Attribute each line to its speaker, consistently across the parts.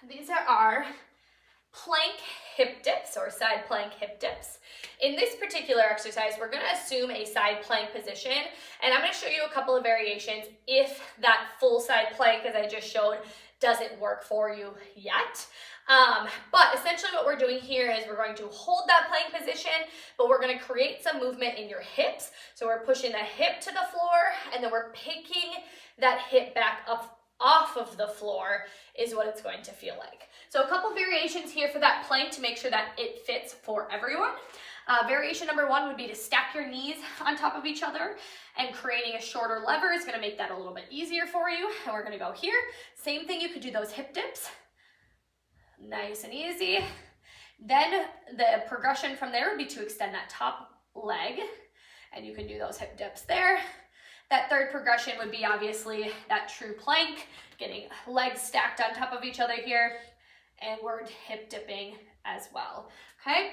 Speaker 1: these are our plank hip dips or side plank hip dips. In this particular exercise, we're going to assume a side plank position, and I'm going to show you a couple of variations if that full side plank, as I just showed, doesn't work for you yet. But essentially what we're doing here is we're going to hold that plank position, but we're going to create some movement in your hips. So we're pushing the hip to the floor, and then we're picking that hip back up off of the floor is what it's going to feel like. So a couple variations here for that plank to make sure that it fits for everyone. Variation number one would be to stack your knees on top of each other, and creating a shorter lever is going to make that a little bit easier for you. And we're going to go here. Same thing, you could do those hip dips. Nice and easy. Then the progression from there would be to extend that top leg, and you can do those hip dips there. That third progression would be obviously that true plank, getting legs stacked on top of each other here, and we're hip dipping as well, okay?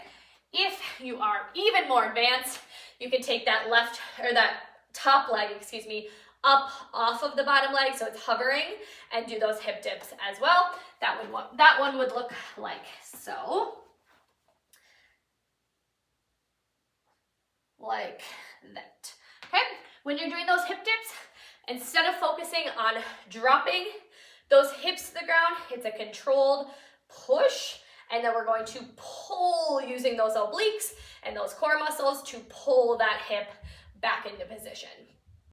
Speaker 1: If you are even more advanced, you can take that left, or that top leg, excuse me, up off of the bottom leg, so it's hovering, and do those hip dips as well. That one would look like so. Like that, okay? When you're doing those hip dips, instead of focusing on dropping those hips to the ground, it's a controlled push, and then we're going to pull using those obliques and those core muscles to pull that hip back into position.